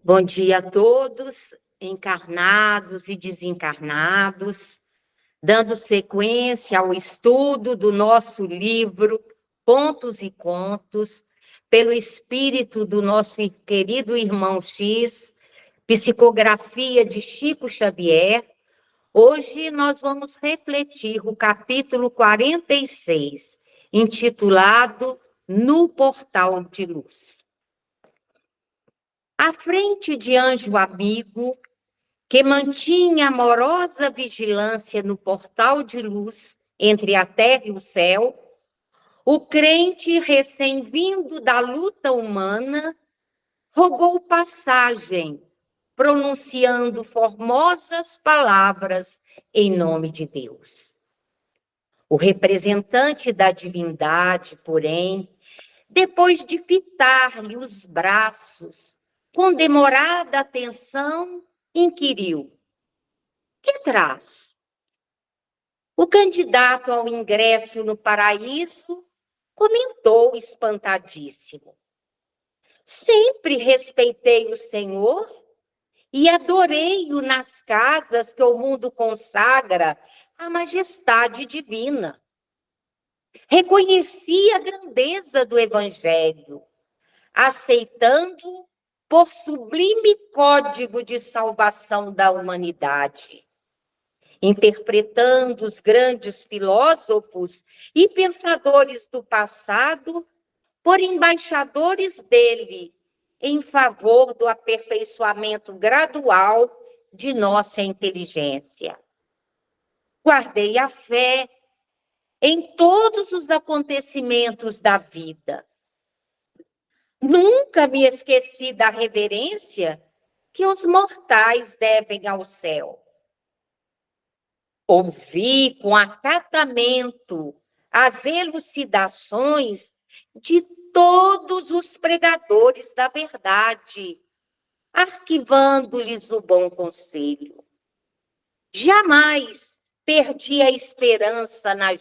Bom dia a todos, encarnados e desencarnados, dando sequência ao estudo do nosso livro Pontos e Contos, pelo espírito do nosso querido irmão X, psicografia de Chico Xavier. Hoje nós vamos refletir o capítulo 46, intitulado No Portal de Luz. À frente de anjo amigo, que mantinha amorosa vigilância no portal de luz entre a terra e o céu, o crente recém-vindo da luta humana rogou passagem, pronunciando formosas palavras em nome de Deus. O representante da divindade, porém, depois de fitar-lhe os braços, com demorada atenção, inquiriu: que traz? O candidato ao ingresso no paraíso comentou espantadíssimo: sempre respeitei o Senhor e adorei-o nas casas que o mundo consagra à majestade divina. Reconheci a grandeza do Evangelho, aceitando por sublime código de salvação da humanidade, interpretando os grandes filósofos e pensadores do passado por embaixadores dele, em favor do aperfeiçoamento gradual de nossa inteligência. Guardei a fé em todos os acontecimentos da vida. Nunca me esqueci da reverência que os mortais devem ao céu. Ouvi com acatamento as elucidações de todos os pregadores da verdade, arquivando-lhes o bom conselho. Jamais perdi a esperança na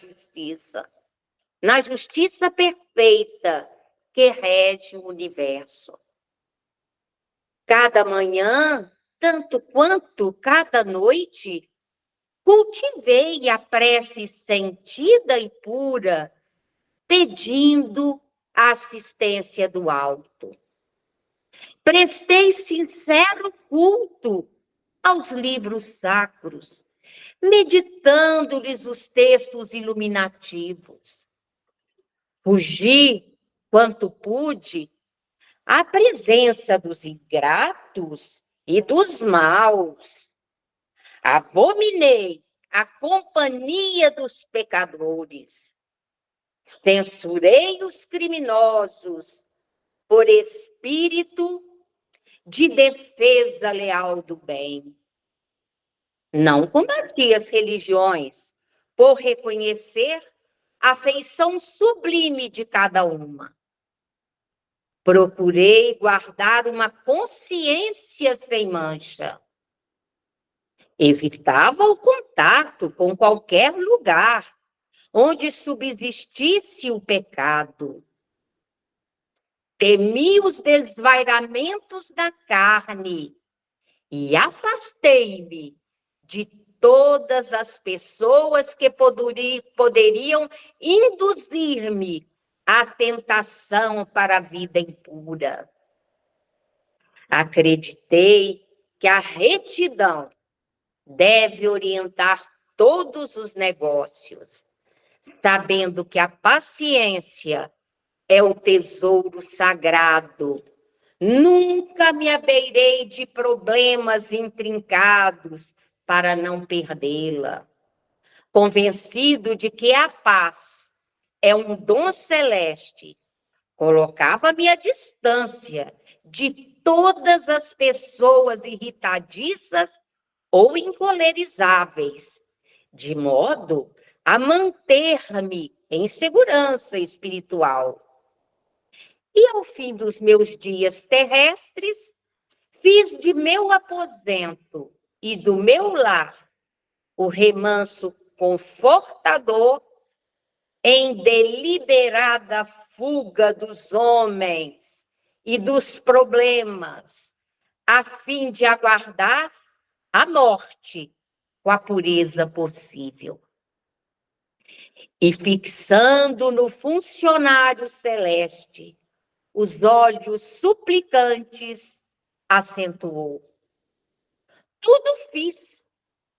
justiça perfeita que rege o universo. Cada manhã, tanto quanto cada noite, cultivei a prece sentida e pura, pedindo a assistência do alto. Prestei sincero culto aos livros sacros, meditando-lhes os textos iluminativos. Fugi quanto pude, à presença dos ingratos e dos maus. Abominei a companhia dos pecadores. Censurei os criminosos por espírito de defesa leal do bem. Não combati as religiões por reconhecer a feição sublime de cada uma. Procurei guardar uma consciência sem mancha. Evitava o contato com qualquer lugar onde subsistisse o pecado. Temi os desvairamentos da carne e afastei-me de todas as pessoas que poderiam induzir-me à tentação para a vida impura. Acreditei que a retidão deve orientar todos os negócios, sabendo que a paciência é o tesouro sagrado. Nunca me abeirei de problemas intrincados para não perdê-la. Convencido de que a paz é um dom celeste, colocava-me à distância de todas as pessoas irritadiças ou incolerizáveis, de modo a manter-me em segurança espiritual. E ao fim dos meus dias terrestres, fiz de meu aposento e do meu lar o remanso confortador em deliberada fuga dos homens e dos problemas, a fim de aguardar a morte com a pureza possível. E fixando no funcionário celeste os olhos suplicantes, acentuou: tudo fiz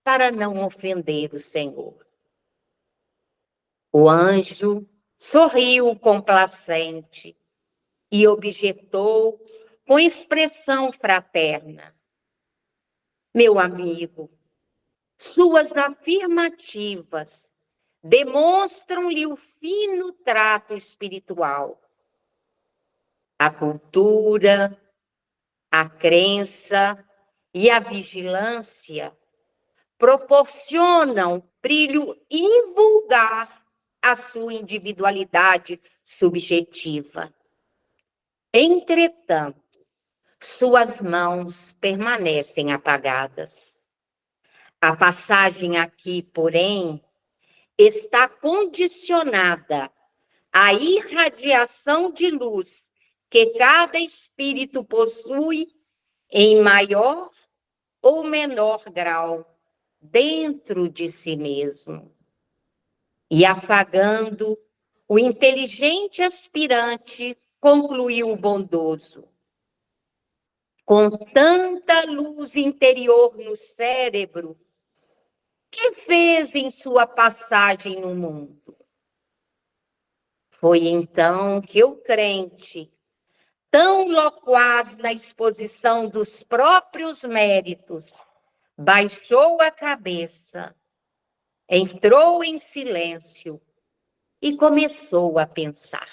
para não ofender o Senhor. O anjo sorriu complacente e objetou com expressão fraterna: meu amigo, suas afirmativas demonstram-lhe o fino trato espiritual. A cultura, a crença e a vigilância proporcionam brilho invulgar à sua individualidade subjetiva. Entretanto, suas mãos permanecem apagadas. A passagem aqui, porém, está condicionada à irradiação de luz que cada espírito possui em maior ou menor grau dentro de si mesmo. E afagando o inteligente aspirante, concluiu o bondoso: com tanta luz interior no cérebro, que fez em sua passagem no mundo? Foi então que o crente, tão loquaz na exposição dos próprios méritos, baixou a cabeça, entrou em silêncio e começou a pensar.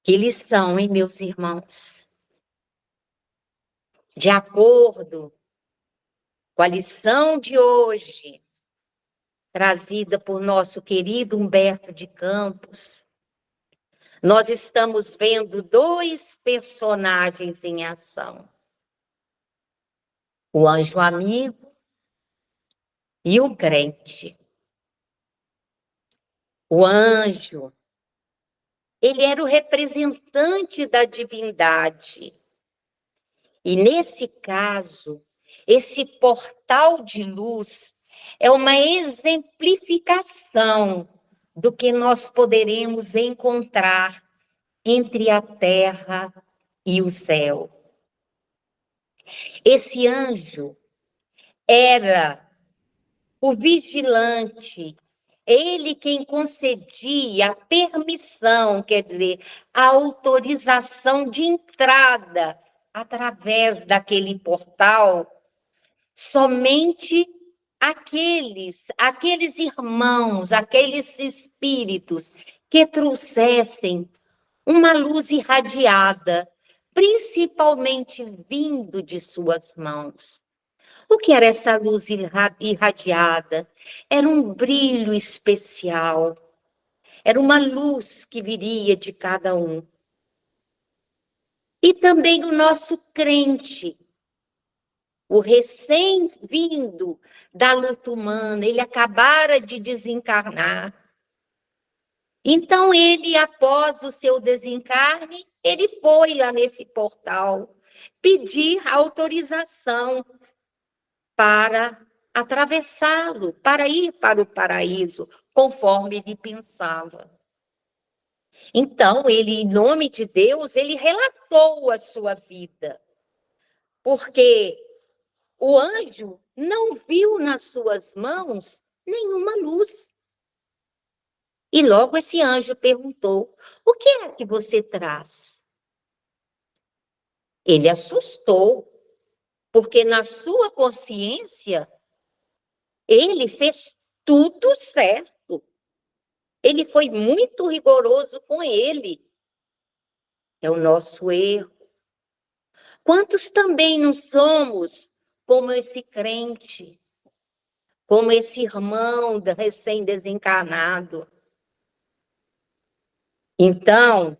Que lição, hein, meus irmãos? De acordo com a lição de hoje, trazida por nosso querido Humberto de Campos, nós estamos vendo dois personagens em ação: o anjo amigo e o crente. O anjo, ele era o representante da divindade. E nesse caso, esse portal de luz é uma exemplificação do que nós poderemos encontrar entre a terra e o céu. Esse anjo era o vigilante, ele quem concedia a permissão, quer dizer, a autorização de entrada através daquele portal, somente aqueles irmãos, aqueles espíritos que trouxessem uma luz irradiada, principalmente vindo de suas mãos. O que era essa luz irradiada? Era um brilho especial, era uma luz que viria de cada um. E também o nosso crente, o recém-vindo da luta humana, ele acabara de desencarnar. Então, ele, após o seu desencarne, ele foi lá nesse portal pedir autorização para atravessá-lo, para ir para o paraíso, conforme ele pensava. Então, ele, em nome de Deus, ele relatou a sua vida, porque o anjo não viu nas suas mãos nenhuma luz. E logo esse anjo perguntou: o que é que você traz? Ele assustou, porque na sua consciência, ele fez tudo certo. Ele foi muito rigoroso com ele. É o nosso erro. Quantos também não somos como esse crente, como esse irmão recém-desencarnado? Então,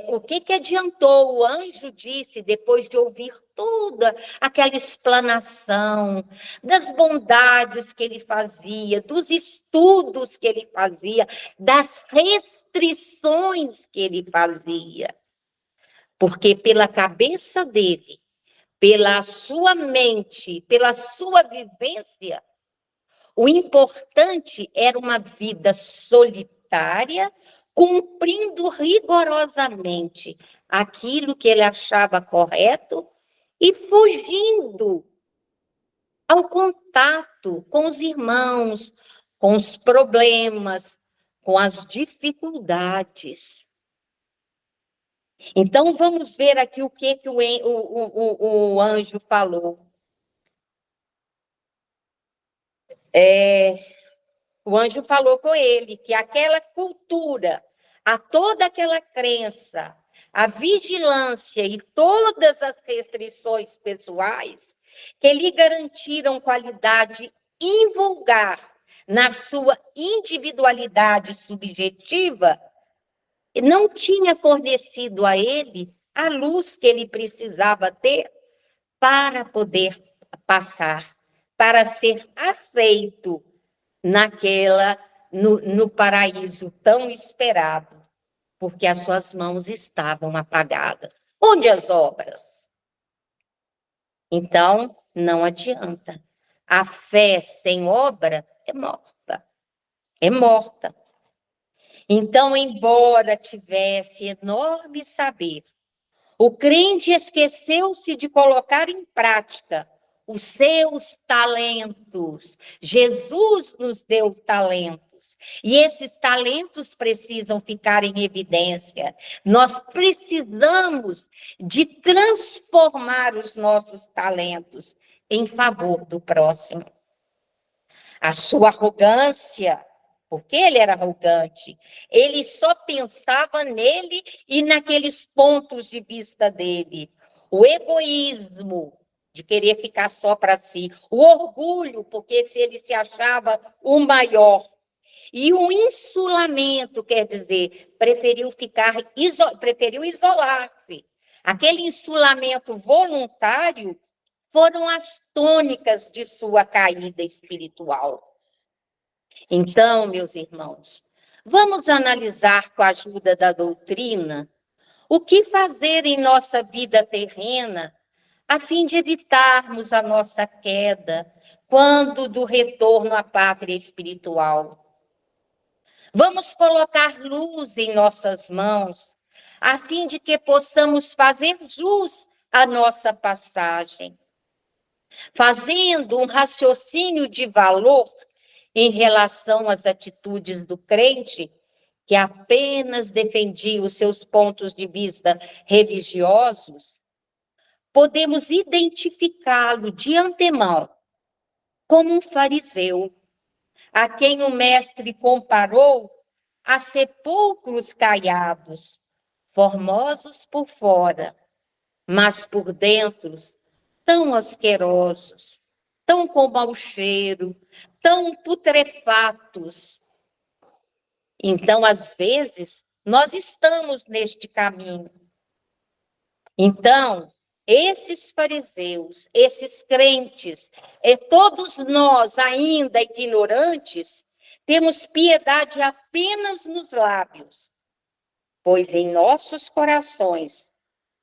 o que adiantou? O anjo disse, depois de ouvir toda aquela explanação das bondades que ele fazia, dos estudos que ele fazia, das restrições que ele fazia. porque pela cabeça dele, pela sua mente, pela sua vivência, o importante era uma vida solitária, cumprindo rigorosamente aquilo que ele achava correto e fugindo ao contato com os irmãos, com os problemas, com as dificuldades. Então, vamos ver aqui o que o anjo falou. O anjo falou com ele que aquela cultura, a toda aquela crença, a vigilância e todas as restrições pessoais que lhe garantiram qualidade invulgar na sua individualidade subjetiva, não tinha fornecido a ele a luz que ele precisava ter para poder passar, para ser aceito no paraíso tão esperado, porque as suas mãos estavam apagadas. Onde as obras? Então, não adianta. A fé sem obra é morta. É morta. Então, embora tivesse enorme saber, o crente esqueceu-se de colocar em prática os seus talentos. Jesus nos deu talentos. E esses talentos precisam ficar em evidência. Nós precisamos de transformar os nossos talentos em favor do próximo. A sua arrogância, porque ele era arrogante, ele só pensava nele e naqueles pontos de vista dele. O egoísmo, de querer ficar só para si. O orgulho, porque se ele se achava o maior. E o insulamento, quer dizer, preferiu isolar-se. Aquele insulamento voluntário foram as tônicas de sua caída espiritual. Então, meus irmãos, vamos analisar com a ajuda da doutrina o que fazer em nossa vida terrena a fim de evitarmos a nossa queda quando do retorno à pátria espiritual. Vamos colocar luz em nossas mãos a fim de que possamos fazer jus à nossa passagem, fazendo um raciocínio de valor em relação às atitudes do crente, que apenas defendia os seus pontos de vista religiosos, podemos identificá-lo de antemão como um fariseu, a quem o mestre comparou a sepulcros caiados, formosos por fora, mas por dentro tão asquerosos, tão com mau cheiro, tão putrefatos. Então, às vezes, nós estamos neste caminho. Então, esses fariseus, esses crentes, todos nós ainda ignorantes, temos piedade apenas nos lábios, pois em nossos corações,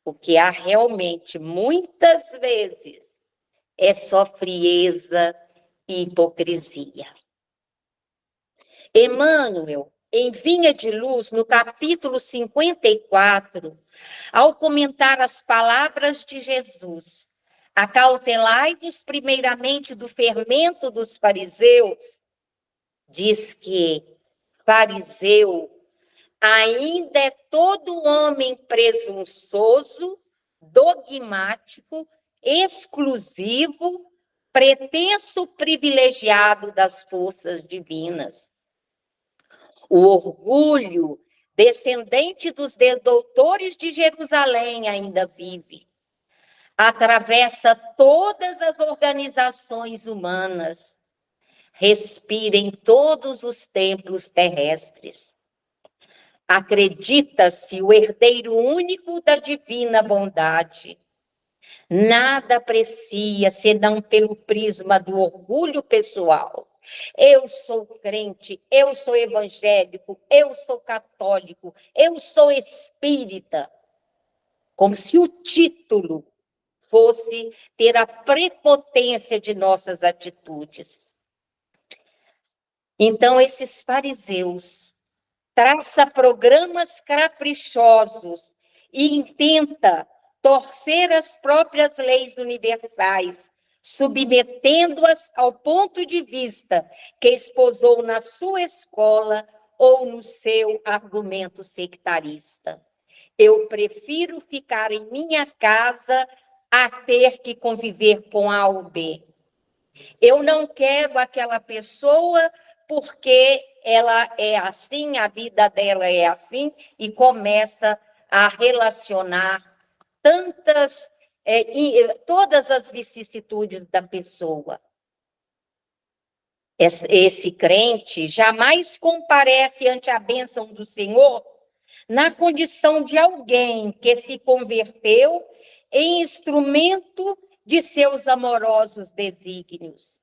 o que há realmente, muitas vezes, é só frieza e hipocrisia. Emmanuel, em Vinha de Luz, no capítulo 54, ao comentar as palavras de Jesus, acautelai-vos primeiramente do fermento dos fariseus, diz que fariseu ainda é todo homem presunçoso, dogmático, exclusivo, pretenso privilegiado das forças divinas. O orgulho, descendente dos doutores de Jerusalém, ainda vive. Atravessa todas as organizações humanas. Respira em todos os templos terrestres. Acredita-se o herdeiro único da divina bondade. Nada aprecia senão pelo prisma do orgulho pessoal. Eu sou crente, eu sou evangélico, eu sou católico, eu sou espírita. como se o título fosse ter a prepotência de nossas atitudes. Então, esses fariseus traçam programas caprichosos e intenta torcer as próprias leis universais, submetendo-as ao ponto de vista que esposou na sua escola ou no seu argumento sectarista. Eu prefiro ficar em minha casa a ter que conviver com A ou B. Eu não quero aquela pessoa porque ela é assim, a vida dela é assim, e começa a relacionar todas as vicissitudes da pessoa. Esse crente jamais comparece ante a bênção do Senhor na condição de alguém que se converteu em instrumento de seus amorosos desígnios,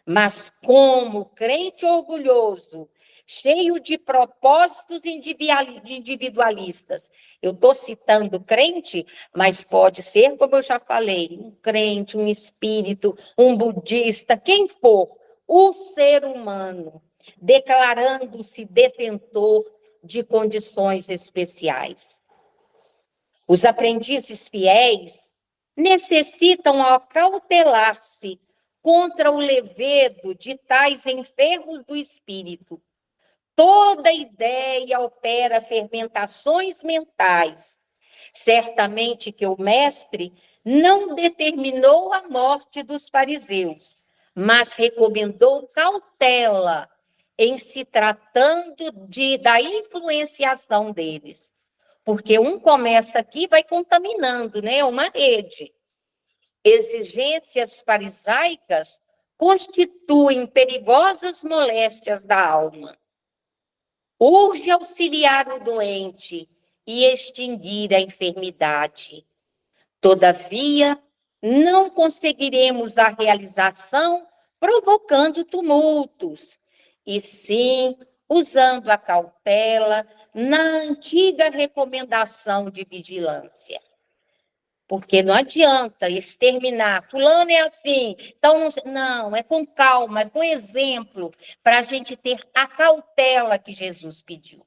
mas como crente orgulhoso, cheio de propósitos individualistas. Eu estou citando crente, mas pode ser, como eu já falei, um crente, um espírito, um budista, quem for, o ser humano, declarando-se detentor de condições especiais. Os aprendizes fiéis necessitam acautelar-se contra o levedo de tais enfermos do espírito. Toda ideia opera fermentações mentais. Certamente que o mestre não determinou a morte dos fariseus, mas recomendou cautela em se tratando da influenciação deles. Porque um começa aqui e vai contaminando, né? É uma rede. Exigências farisaicas constituem perigosas moléstias da alma. Urge auxiliar o doente e extinguir a enfermidade. Todavia, não conseguiremos a realização provocando tumultos, e sim usando a cautela na antiga recomendação de vigilância. Porque não adianta exterminar, fulano é assim, então não, é com calma, é com exemplo, para a gente ter a cautela que Jesus pediu.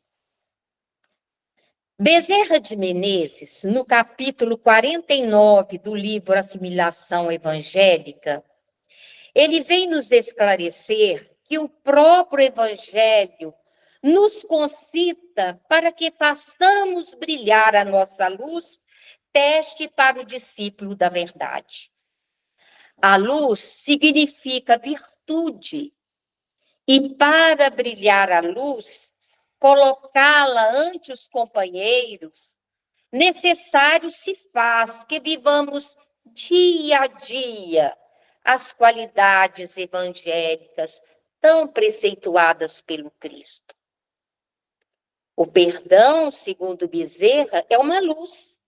Bezerra de Menezes, no capítulo 49 do livro Assimilação Evangélica, ele vem nos esclarecer que o próprio Evangelho nos concita para que façamos brilhar a nossa luz, teste para o discípulo da verdade. A luz significa virtude, e para brilhar a luz, colocá-la ante os companheiros, necessário se faz que vivamos dia a dia as qualidades evangélicas tão preceituadas pelo Cristo. O perdão, segundo Bezerra, é uma luz.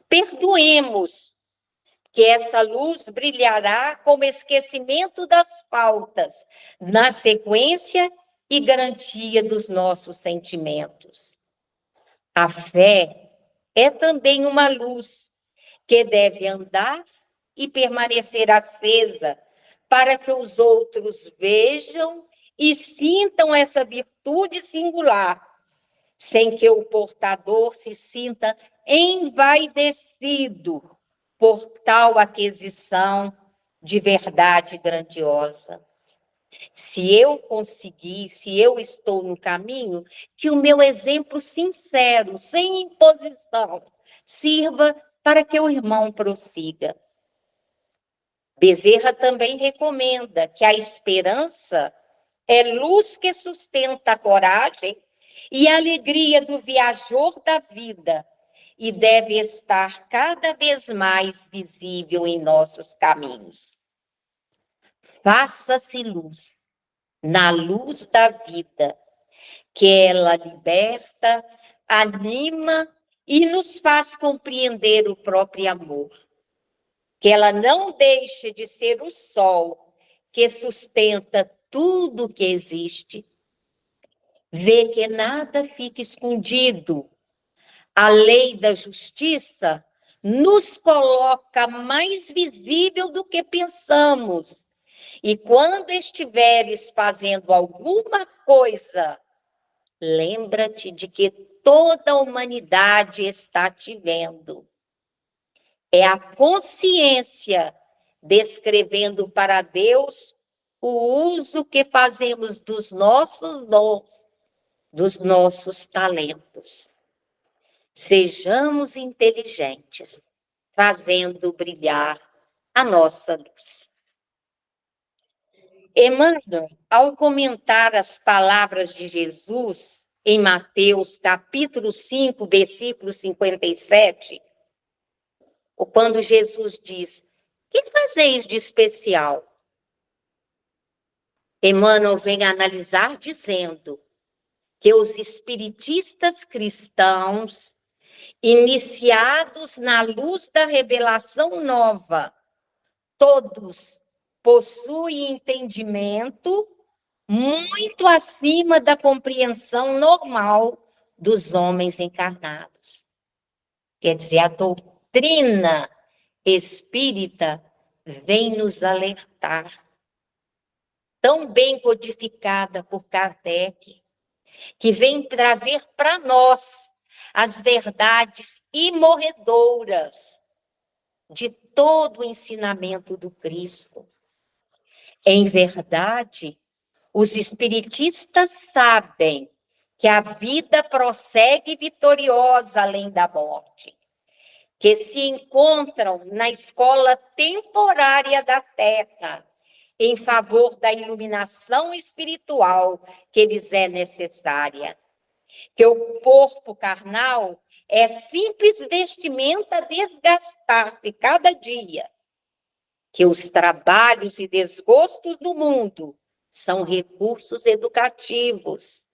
Perdoemos, que essa luz brilhará como esquecimento das faltas, na sequência e garantia dos nossos sentimentos. A fé é também uma luz que deve andar e permanecer acesa para que os outros vejam e sintam essa virtude singular, sem que o portador se sinta envaidecido por tal aquisição de verdade grandiosa. Se eu conseguir, se eu estou no caminho, que o meu exemplo sincero, sem imposição, sirva para que o irmão prossiga. Bezerra também recomenda que a esperança é luz que sustenta a coragem e a alegria do viajor da vida e deve estar cada vez mais visível em nossos caminhos. Faça-se luz, na luz da vida, que ela liberta, anima e nos faz compreender o próprio amor. Que ela não deixe de ser o sol que sustenta tudo que existe. Vê que nada fica escondido. A lei da justiça nos coloca mais visível do que pensamos. E quando estiveres fazendo alguma coisa, lembra-te de que toda a humanidade está te vendo. É a consciência descrevendo para Deus o uso que fazemos dos nossos dons, dos nossos talentos. Sejamos inteligentes, fazendo brilhar a nossa luz. Emmanuel, ao comentar as palavras de Jesus em Mateus, capítulo 5, versículo 57, ou quando Jesus diz: "Que fazeis de especial?" Emmanuel vem analisar dizendo que os espiritistas cristãos, iniciados na luz da revelação nova, todos possuem entendimento muito acima da compreensão normal dos homens encarnados. Quer dizer, a doutrina espírita vem nos alertar, tão bem codificada por Kardec, que vem trazer para nós as verdades imorredoras de todo o ensinamento do Cristo. Em verdade, os espiritistas sabem que a vida prossegue vitoriosa além da morte, que se encontram na escola temporária da Terra, em favor da iluminação espiritual que lhes é necessária, que o corpo carnal é simples vestimenta a desgastar-se cada dia, que os trabalhos e desgostos do mundo são recursos educativos,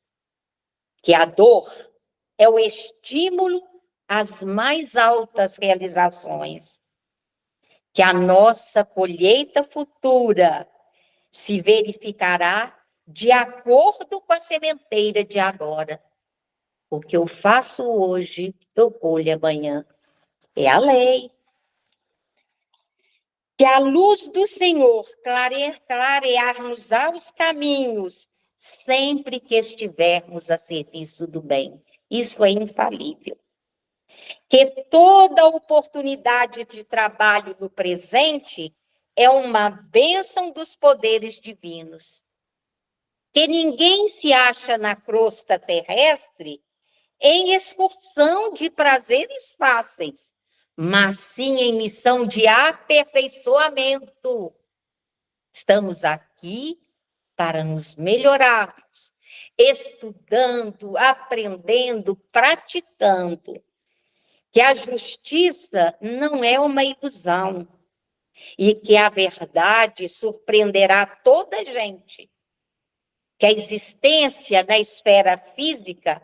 que a dor é o estímulo às mais altas realizações, que a nossa colheita futura se verificará de acordo com a sementeira de agora. O que eu faço hoje, eu colho amanhã. É a lei. Que a luz do Senhor clarear-nos-á os caminhos, sempre que estivermos a serviço do bem. Isso é infalível. Que toda oportunidade de trabalho no presente é uma bênção dos poderes divinos. Que ninguém se acha na crosta terrestre em excursão de prazeres fáceis, mas sim em missão de aperfeiçoamento. Estamos aqui para nos melhorarmos, estudando, aprendendo, praticando. Que a justiça não é uma ilusão e que a verdade surpreenderá toda a gente. Que a existência na esfera física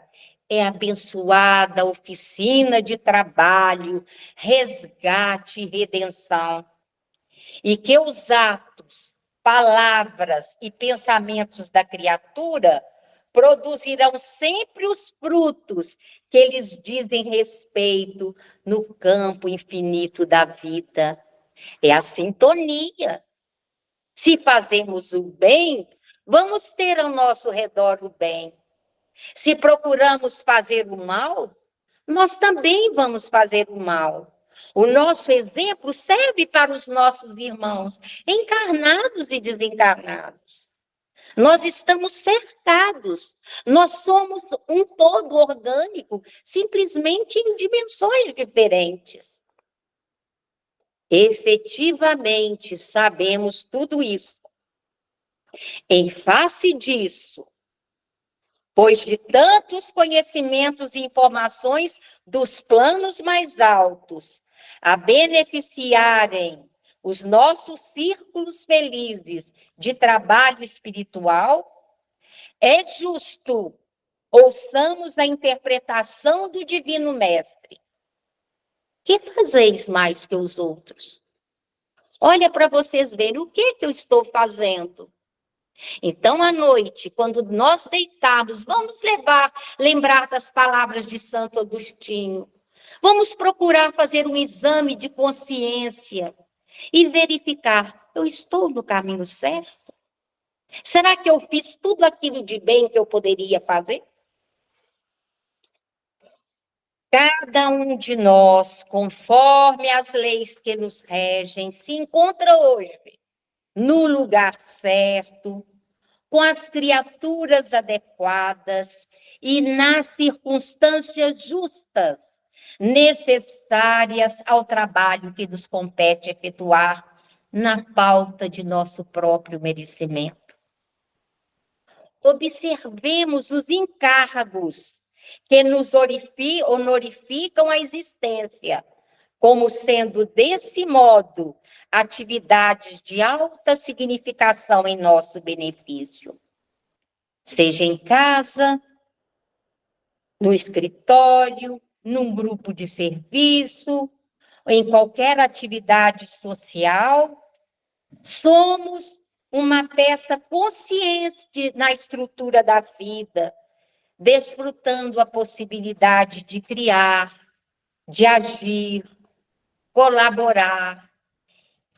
é abençoada oficina de trabalho, resgate e redenção. E que os atos, palavras e pensamentos da criatura produzirão sempre os frutos que eles dizem respeito no campo infinito da vida. É a sintonia. Se fazemos o bem, vamos ter ao nosso redor o bem. Se procuramos fazer o mal, nós também vamos fazer o mal. O nosso exemplo serve para os nossos irmãos, encarnados e desencarnados. Nós estamos cercados, nós somos um todo orgânico, simplesmente em dimensões diferentes. Efetivamente, sabemos tudo isso. Em face disso, pois de tantos conhecimentos e informações dos planos mais altos a beneficiarem os nossos círculos felizes de trabalho espiritual, é justo ouçamos a interpretação do Divino Mestre. Que fazeis mais que os outros? Olha para vocês verem o que eu estou fazendo. Então, à noite, quando nós deitarmos, vamos lembrar das palavras de Santo Agostinho. Vamos procurar fazer um exame de consciência e verificar, eu estou no caminho certo? Será que eu fiz tudo aquilo de bem que eu poderia fazer? Cada um de nós, conforme as leis que nos regem, se encontra hoje no lugar certo, com as criaturas adequadas e nas circunstâncias justas, necessárias ao trabalho que nos compete efetuar na pauta de nosso próprio merecimento. Observemos os encargos que nos honorificam a existência, como sendo, desse modo, atividades de alta significação em nosso benefício. Seja em casa, no escritório, num grupo de serviço, em qualquer atividade social, somos uma peça consciente na estrutura da vida, desfrutando a possibilidade de criar, de agir, colaborar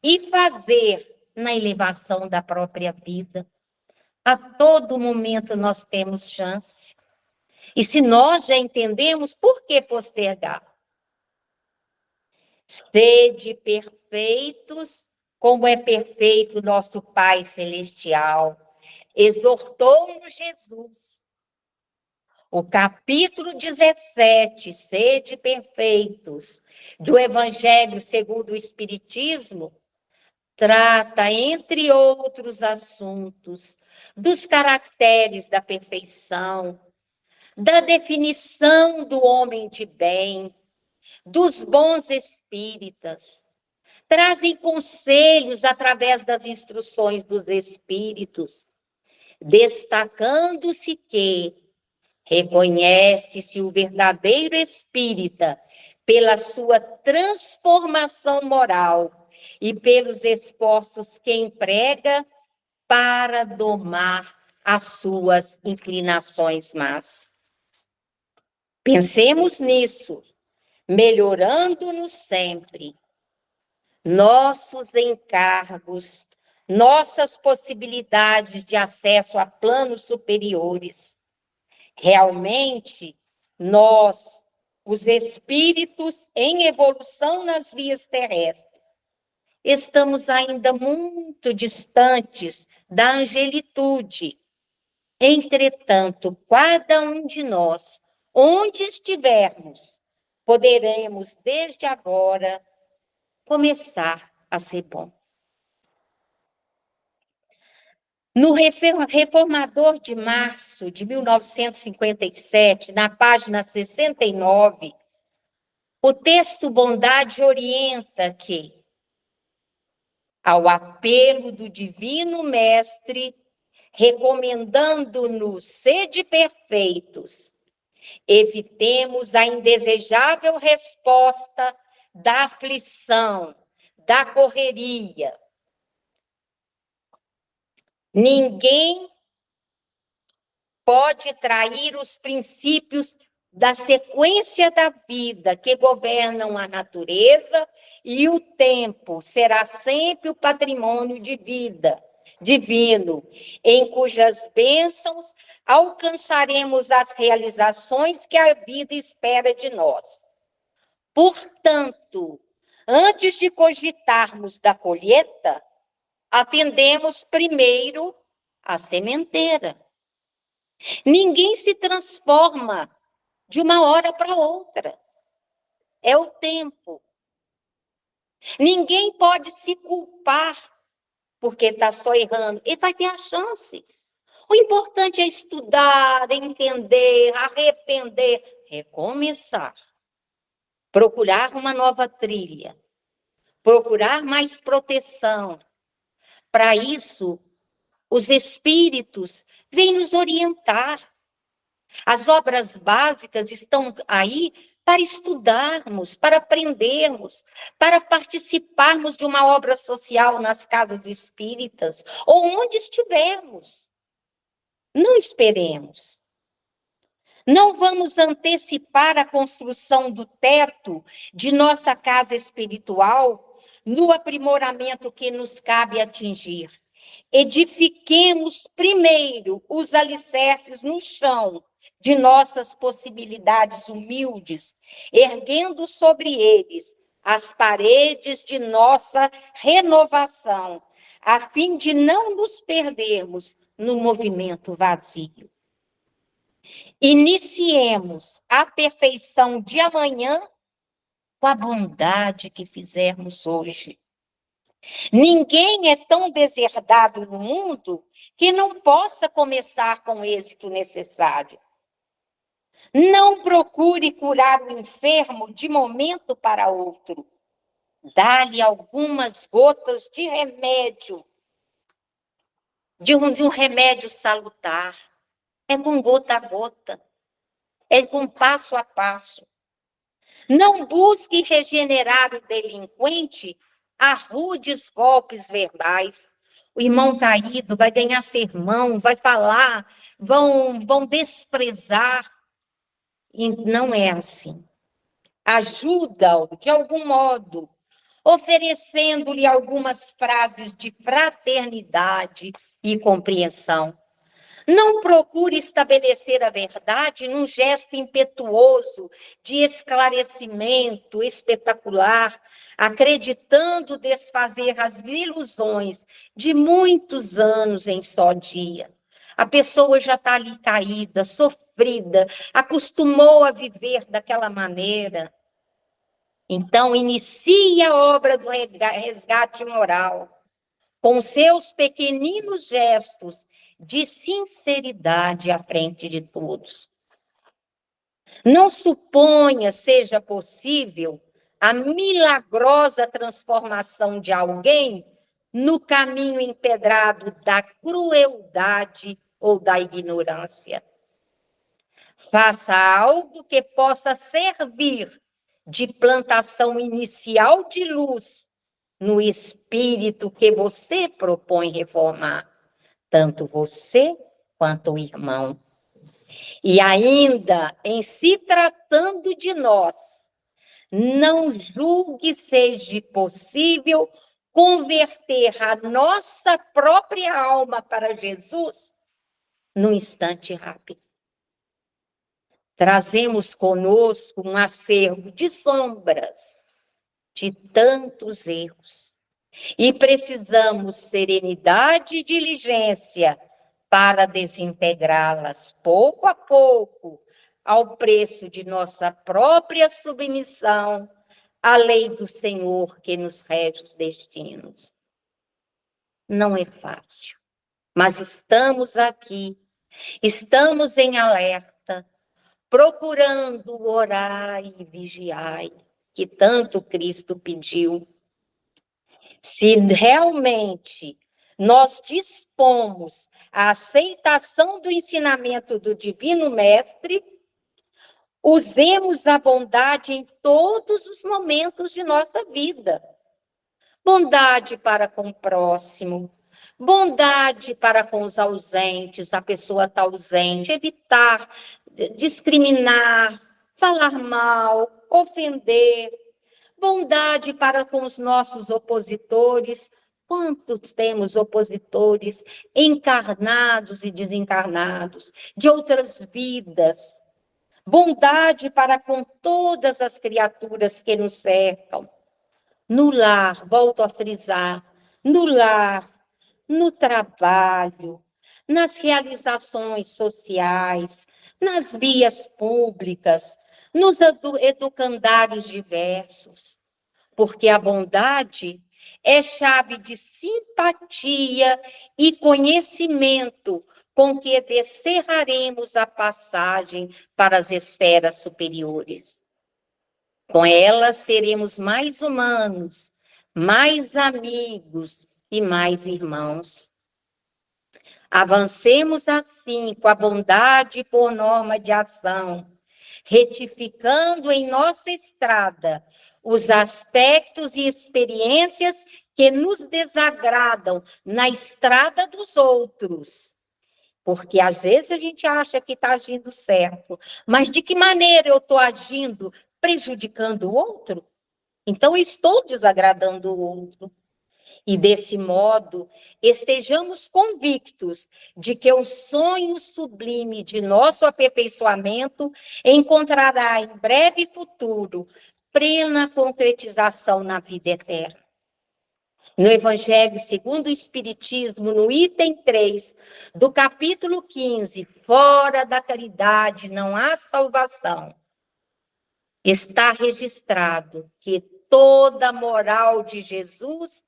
e fazer na elevação da própria vida. A todo momento nós temos chance. E se nós já entendemos, por que postergar? Sede perfeitos, como é perfeito nosso Pai Celestial. Exortou-nos Jesus. O capítulo 17, Sede perfeitos, do Evangelho segundo o Espiritismo, trata, entre outros assuntos, dos caracteres da perfeição, da definição do homem de bem, dos bons espíritas. Trazem conselhos através das instruções dos espíritos, destacando-se que reconhece-se o verdadeiro espírita pela sua transformação moral e pelos esforços que emprega para domar as suas inclinações más. Pensemos nisso, melhorando-nos sempre. Nossos encargos, nossas possibilidades de acesso a planos superiores. Realmente, nós, os espíritos em evolução nas vias terrestres, estamos ainda muito distantes da angelitude. Entretanto, cada um de nós, onde estivermos, poderemos, desde agora, começar a ser bom. No Reformador de março de 1957, na página 69, o texto Bondade orienta que, ao apelo do Divino Mestre, recomendando-nos sede perfeitos, evitemos a indesejável resposta da aflição, da correria. Ninguém pode trair os princípios da sequência da vida que governam a natureza, e o tempo será sempre o patrimônio de vida divino, em cujas bênçãos alcançaremos as realizações que a vida espera de nós. Portanto, antes de cogitarmos da colheita, atendemos primeiro à sementeira. Ninguém se transforma de uma hora para outra. É o tempo. Ninguém pode se culpar porque está só errando. Ele vai ter a chance. O importante é estudar, entender, arrepender, recomeçar. Procurar uma nova trilha. Procurar mais proteção. Para isso, os espíritos vêm nos orientar. As obras básicas estão aí para estudarmos, para aprendermos, para participarmos de uma obra social nas casas espíritas, ou onde estivermos. Não esperemos. Não vamos antecipar a construção do teto de nossa casa espiritual no aprimoramento que nos cabe atingir. Edifiquemos primeiro os alicerces no chão de nossas possibilidades humildes, erguendo sobre eles as paredes de nossa renovação, a fim de não nos perdermos no movimento vazio. Iniciemos a perfeição de amanhã com a bondade que fizermos hoje. Ninguém é tão deserdado no mundo que não possa começar com o êxito necessário. Não procure curar o enfermo de momento para outro. Dá-lhe algumas gotas de remédio, de um remédio salutar. É com gota a gota, é com passo a passo. Não busque regenerar o delinquente a rudes golpes verbais. O irmão caído vai ganhar sermão, vai falar, vão desprezar. E não é assim. Ajuda-o de algum modo, oferecendo-lhe algumas frases de fraternidade e compreensão. Não procure estabelecer a verdade num gesto impetuoso de esclarecimento espetacular, acreditando desfazer as ilusões de muitos anos em só dia. A pessoa já está ali caída, sofrida, acostumou a viver daquela maneira. Então, inicie a obra do resgate moral, com seus pequeninos gestos de sinceridade à frente de todos. Não suponha seja possível a milagrosa transformação de alguém no caminho empedrado da crueldade ou da ignorância. Faça algo que possa servir de plantação inicial de luz no espírito que você propõe reformar, tanto você quanto o irmão. E ainda, em se tratando de nós, não julgue seja possível converter a nossa própria alma para Jesus num instante rápido. Trazemos conosco um acervo de sombras, de tantos erros, e precisamos serenidade e diligência para desintegrá-las pouco a pouco, ao preço de nossa própria submissão à lei do Senhor que nos rege os destinos. Não é fácil, mas estamos aqui, estamos em alerta, procurando orar e vigiar, que tanto Cristo pediu. Se realmente nós dispomos a aceitação do ensinamento do Divino Mestre, usemos a bondade em todos os momentos de nossa vida. Bondade para com o próximo, bondade para com os ausentes, a pessoa está ausente, evitar discriminar, falar mal, ofender. Bondade para com os nossos opositores. Quantos temos opositores encarnados e desencarnados, de outras vidas? Bondade para com todas as criaturas que nos cercam. No lar, volto a frisar, no lar, no trabalho, nas realizações sociais, nas vias públicas, nos educandários diversos, porque a bondade é chave de simpatia e conhecimento com que descerraremos a passagem para as esferas superiores. Com ela seremos mais humanos, mais amigos e mais irmãos. Avancemos assim com a bondade por norma de ação, retificando em nossa estrada os aspectos e experiências que nos desagradam na estrada dos outros. Porque às vezes a gente acha que está agindo certo, mas de que maneira eu estou agindo prejudicando o outro? Então, estou desagradando o outro. E, desse modo, estejamos convictos de que o sonho sublime de nosso aperfeiçoamento encontrará em breve futuro plena concretização na vida eterna. No Evangelho segundo o Espiritismo, no item 3 do capítulo 15, fora da caridade não há salvação, está registrado que toda a moral de Jesus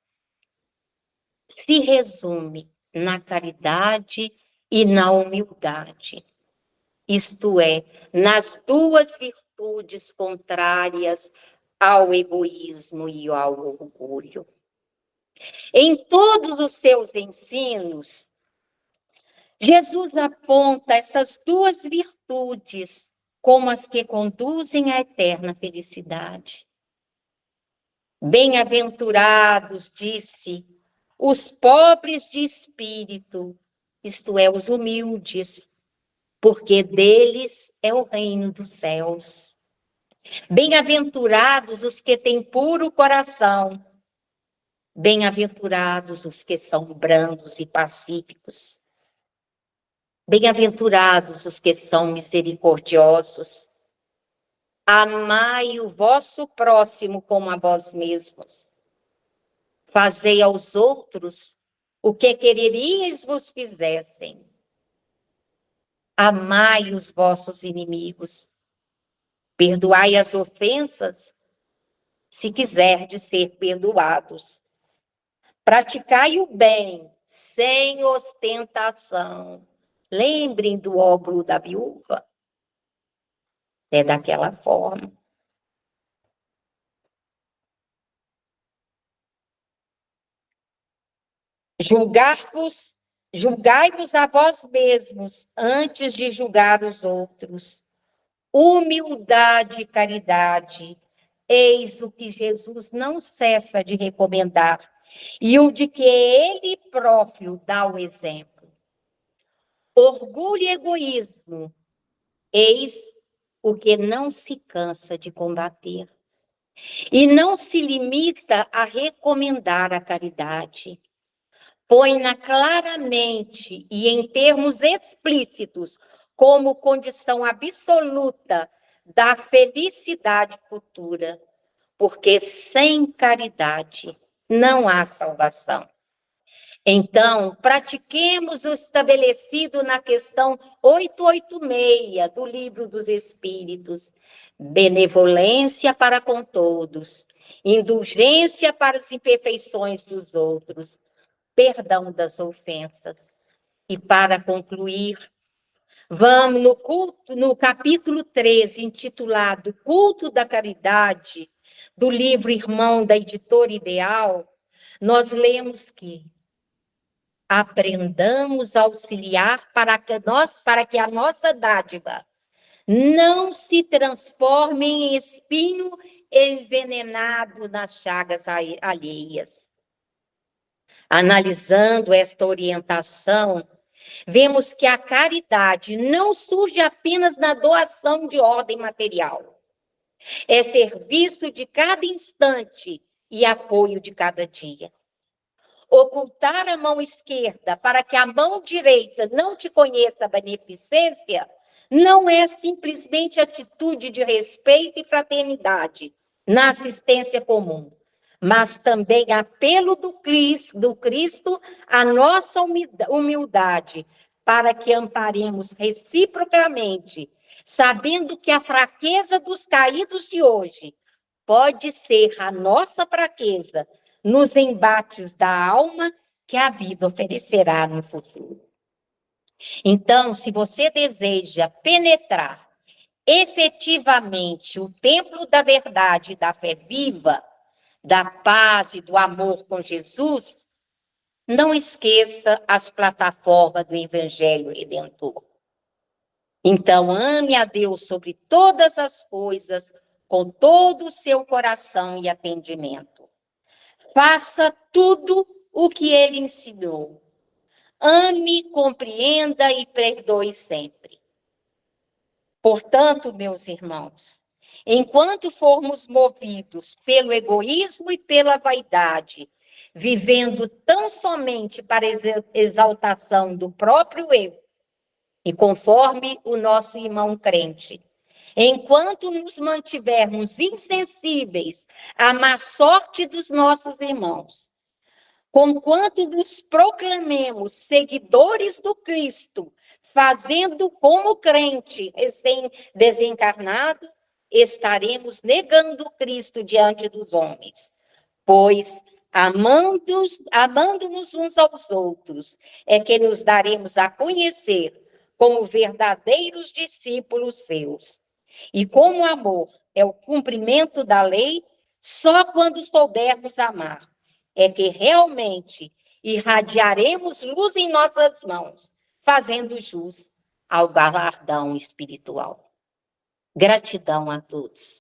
se resume na caridade e na humildade, isto é, nas duas virtudes contrárias ao egoísmo e ao orgulho. Em todos os seus ensinos, Jesus aponta essas duas virtudes como as que conduzem à eterna felicidade. Bem-aventurados, disse, os pobres de espírito, isto é, os humildes, porque deles é o reino dos céus. Bem-aventurados os que têm puro coração, bem-aventurados os que são brandos e pacíficos, bem-aventurados os que são misericordiosos. Amai o vosso próximo como a vós mesmos. Fazei aos outros o que quereríeis vos fizessem. Amai os vossos inimigos. Perdoai as ofensas, se quiserdes ser perdoados. Praticai o bem, sem ostentação. Lembrem do óbolo da viúva. É daquela forma. Julgai-vos a vós mesmos antes de julgar os outros. Humildade e caridade, eis o que Jesus não cessa de recomendar, e o de que ele próprio dá o exemplo. Orgulho e egoísmo, eis o que não se cansa de combater. E não se limita a recomendar a caridade. Põe-na claramente e em termos explícitos como condição absoluta da felicidade futura, porque sem caridade não há salvação. Então, pratiquemos o estabelecido na questão 886 do Livro dos Espíritos: benevolência para com todos, indulgência para as imperfeições dos outros, perdão das ofensas. E para concluir, vamos no capítulo 13, intitulado Culto da Caridade, do livro Irmão da Editora Ideal, nós lemos que aprendamos a auxiliar para que a nossa dádiva não se transforme em espinho envenenado nas chagas alheias. Analisando esta orientação, vemos que a caridade não surge apenas na doação de ordem material. É serviço de cada instante e apoio de cada dia. Ocultar a mão esquerda para que a mão direita não te conheça a beneficência não é simplesmente atitude de respeito e fraternidade na assistência comum, mas também apelo do Cristo à nossa humildade, para que amparemos reciprocamente, sabendo que a fraqueza dos caídos de hoje pode ser a nossa fraqueza nos embates da alma que a vida oferecerá no futuro. Então, se você deseja penetrar efetivamente o templo da verdade e da fé viva, da paz e do amor com Jesus, não esqueça as plataformas do Evangelho Redentor. Então, ame a Deus sobre todas as coisas, com todo o seu coração e atendimento. Faça tudo o que ele ensinou. Ame, compreenda e perdoe sempre. Portanto, meus irmãos, enquanto formos movidos pelo egoísmo e pela vaidade, vivendo tão somente para exaltação do próprio eu, e conforme o nosso irmão crente, enquanto nos mantivermos insensíveis à má sorte dos nossos irmãos, conquanto nos proclamemos seguidores do Cristo, fazendo como crente recém-desencarnado, estaremos negando Cristo diante dos homens, pois amando-nos uns aos outros, é que nos daremos a conhecer como verdadeiros discípulos seus. E como o amor é o cumprimento da lei, só quando soubermos amar é que realmente irradiaremos luz em nossas mãos, fazendo jus ao galardão espiritual. Gratidão a todos.